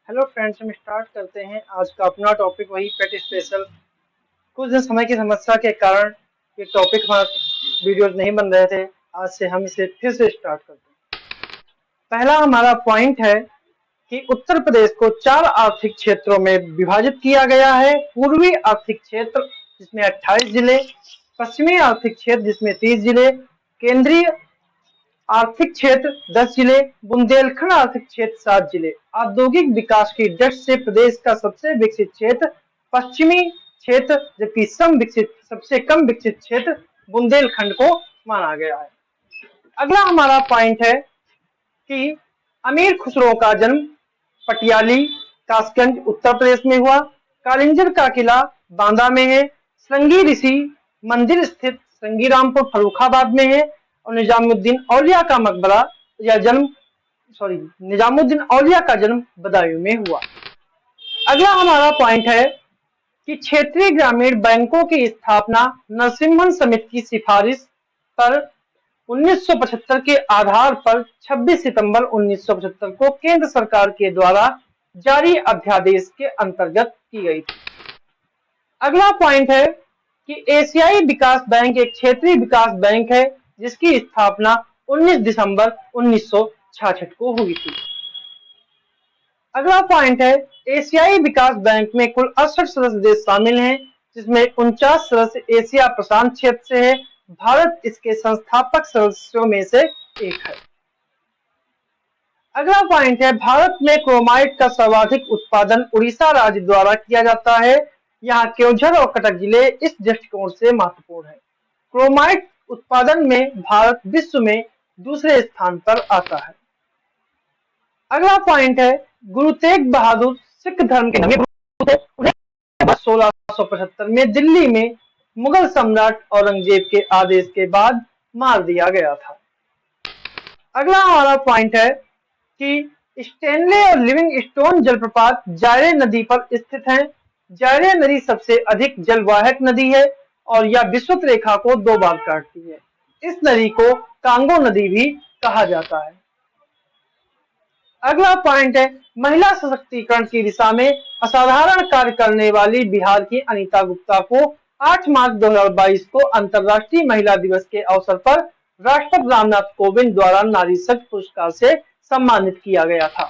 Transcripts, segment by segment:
Hello friends, हम start करते हैं आज का अपना टॉपिक वही पेट स्पेशल। कुछ दिन समय की समस्या के कारण ये टॉपिक हमारा वीडियोज नहीं बन रहे थे। आज से हम इसे फिर से स्टार्ट करते हैं। पहला हमारा पॉइंट है कि उत्तर प्रदेश को 4 आर्थिक क्षेत्रों में विभाजित किया गया है। पूर्वी आर्थिक क्षेत्र जिसमें 28 जिले, पश्चिमी आर्थिक क्षेत्र जिसमें 30 जिले, केंद्रीय आर्थिक क्षेत्र 10 जिले, बुंदेलखंड आर्थिक क्षेत्र 7 जिले। औद्योगिक विकास की दृष्टि से प्रदेश का सबसे विकसित क्षेत्र पश्चिमी क्षेत्र, जबकि सबसे कम विकसित क्षेत्र बुंदेलखंड को माना गया है। अगला हमारा पॉइंट है कि अमीर खुसरो का जन्म पटियाली कासगंज उत्तर प्रदेश में हुआ। कालिंजर का किला बांदा में है। श्रृंगी ऋषि मंदिर स्थित श्रृंगीरामपुर फर्रुखाबाद में है। और निजामुद्दीन औलिया का जन्म बदायूं में हुआ। अगला हमारा पॉइंट है कि क्षेत्रीय ग्रामीण बैंकों की स्थापना नरसिम्हन समिति की सिफारिश पर 1975 के आधार पर 26 सितंबर 1975 को केंद्र सरकार के द्वारा जारी अध्यादेश के अंतर्गत की गई थी। अगला पॉइंट है कि एशियाई विकास बैंक एक क्षेत्रीय विकास बैंक है जिसकी स्थापना 19 दिसंबर 1966 को हुई थी। अगला पॉइंट है एशियाई विकास बैंक में कुल 68 सदस्य देश शामिल हैं, जिसमें 49 सदस्य एशिया प्रशांत क्षेत्र से है। भारत इसके संस्थापक सदस्यों में से एक है। अगला पॉइंट है भारत में क्रोमाइट का सर्वाधिक उत्पादन उड़ीसा राज्य द्वारा किया जाता है। यहाँ केवझर और कटक जिले इस दृष्टिकोण से महत्वपूर्ण है। क्रोमाइट उत्पादन में भारत विश्व में दूसरे स्थान पर आता है। अगला पॉइंट है गुरु तेग बहादुर सिख धर्म के नवे गुरु थे। उन्हें 1675 में दिल्ली में मुगल सम्राट औरंगजेब के आदेश के बाद मार दिया गया था। अगला हमारा पॉइंट है कि स्टेनले और लिविंगस्टोन जलप्रपात जायरे नदी पर स्थित हैं। जायरे नदी सबसे अधिक जलवाहक नदी है और यह विषुवत रेखा को 2 बार काटती है। इस नदी को कांगो नदी भी कहा जाता है। अगला पॉइंट है महिला सशक्तिकरण की दिशा में असाधारण कार्य करने वाली बिहार की अनीता गुप्ता को 8 मार्च 2022 को अंतर्राष्ट्रीय महिला दिवस के अवसर पर राष्ट्रपति रामनाथ कोविंद द्वारा नारी शक्ति पुरस्कार से सम्मानित किया गया था।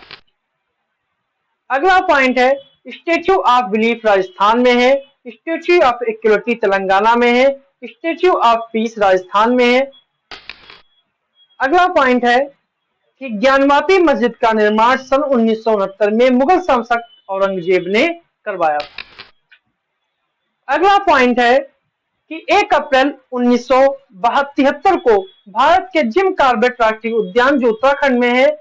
अगला पॉइंट है स्टेच्यू ऑफ बिलीफ राजस्थान में है। स्टेच्यू ऑफ इक्वलिटी तेलंगाना में है। स्टेच्यू ऑफ पीस राजस्थान में है। अगला पॉइंट है कि ज्ञानवापी मस्जिद का निर्माण सन 1969 में मुगल शासक औरंगजेब ने करवाया था। अगला पॉइंट है कि 1 अप्रैल 1973 को भारत के जिम कॉर्बेट राष्ट्रीय उद्यान जो उत्तराखंड में है,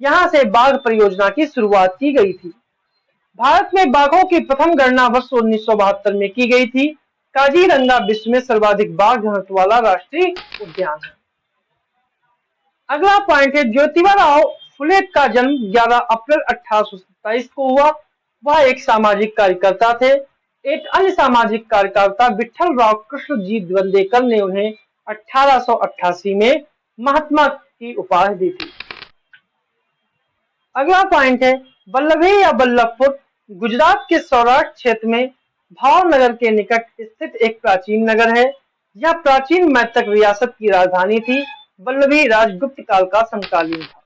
यहां से बाघ परियोजना की शुरुआत की गई थी। भारत में बाघों की प्रथम गणना वर्ष 1972 में की गई थी। काजीरंगा विश्व में सर्वाधिक बाघ घनत्व वाला राष्ट्रीय उद्यान है। अगला पॉइंट है ज्योतिबा फुले का जन्म 11 अप्रैल 1827 को हुआ। वह एक सामाजिक कार्यकर्ता थे। एक अन्य सामाजिक कार्यकर्ता विठल राव कृष्णजी द्वंदेकर ने उन्हें 1888 में महात्मा की उपाधि दी थी। अगला पॉइंट है वल्लभी या वल्लभपुर गुजरात के सौराष्ट्र क्षेत्र में भावनगर के निकट स्थित एक प्राचीन नगर है। यह प्राचीन मैत्रक रियासत की राजधानी थी। वल्लभी राजगुप्त काल का समकालीन था।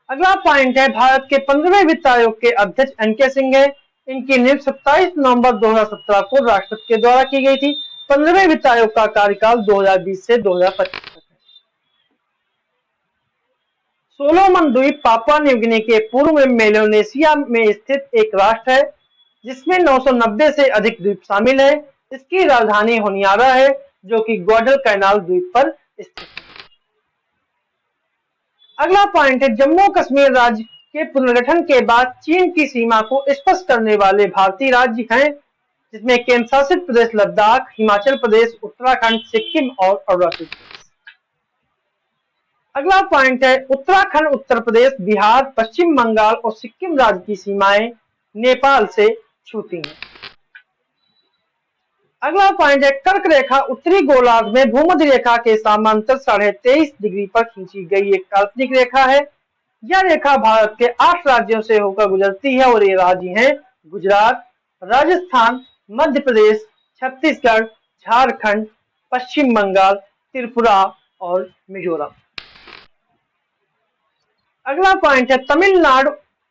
अगला पॉइंट है भारत के 15वें वित्त आयोग के अध्यक्ष एन.के. सिंह है। इनकी नियुक्ति 27 नवंबर 2017 को राष्ट्रपति के द्वारा की गई थी। 15वें वित्त आयोग का कार्यकाल 2020 से 2025 तक है। सोलोमन द्वीप पापुआ न्यू गिनी के पूर्व में मेलानेशिया में स्थित एक राष्ट्र है जिसमें 990 से अधिक द्वीप शामिल है। इसकी राजधानी होनियारा है जो कि ग्वाडलकैनाल द्वीप पर स्थित है। अगला पॉइंट है जम्मू कश्मीर राज्य के पुनर्गठन के बाद चीन की सीमा को स्पर्श करने वाले भारतीय राज्य हैं, जिसमें केंद्र शासित प्रदेश लद्दाख, हिमाचल प्रदेश, उत्तराखंड, सिक्किम और अरुणाचल प्रदेश। अगला पॉइंट है उत्तराखंड, उत्तर प्रदेश, बिहार, पश्चिम बंगाल और सिक्किम राज्य की सीमाएं नेपाल से छूती हैं। अगला पॉइंट है कर्क रेखा उत्तरी गोलार्ध में भूमध्य रेखा के समांतर 23.5 डिग्री पर खींची गई एक काल्पनिक रेखा है। यह रेखा भारत के 8 राज्यों से होकर गुजरती है और ये राज्य हैं गुजरात, राजस्थान, मध्य प्रदेश, छत्तीसगढ़, झारखंड, पश्चिम बंगाल, त्रिपुरा और मिजोरम। अगला पॉइंट है तमिलनाडु,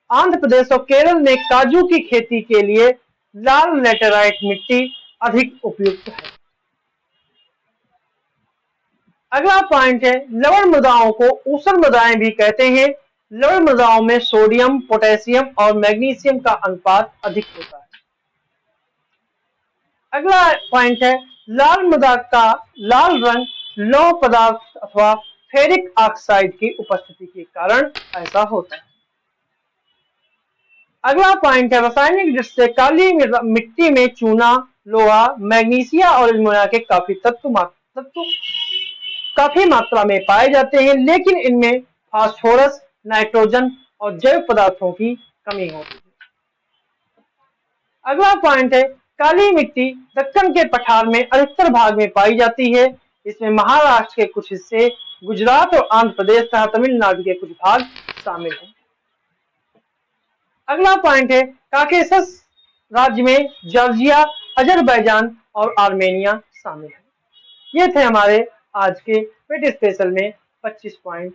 आंध्र प्रदेश और केरल में काजू की खेती के लिए लाल लेटेराइट मिट्टी अधिक उपयुक्त है। अगला पॉइंट है लवण मृदाओं को ऊसर मृदाएं भी कहते हैं। लवण मृदाओं में सोडियम, पोटेशियम और मैग्नीशियम का अनुपात अधिक होता है। अगला पॉइंट है लाल मृदा का लाल रंग लौह पदार्थ अथवा फेरिक ऑक्साइड की उपस्थिति के कारण ऐसा होता है। अगला पॉइंट है रासायनिक दृष्टि से काली मिट्टी में चूना, लोहा, मैग्नीशिया और एल्युमिनियम के काफी मात्रा में पाए जाते हैं, लेकिन इनमें फास्फोरस, नाइट्रोजन और जैव पदार्थों की कमी होती है। अगला पॉइंट है काली मिट्टी दक्कन के पठार में अधिकतर भाग में पाई जाती है। इसमें महाराष्ट्र के कुछ हिस्से, गुजरात और आंध्र प्रदेश तथा तमिलनाडु के कुछ भाग शामिल हैं। अगला पॉइंट है काकेशस राज्य में जॉर्जिया, अजरबैजान और आर्मेनिया शामिल है। ये थे हमारे आज के पेट स्पेशल में 25 पॉइंट।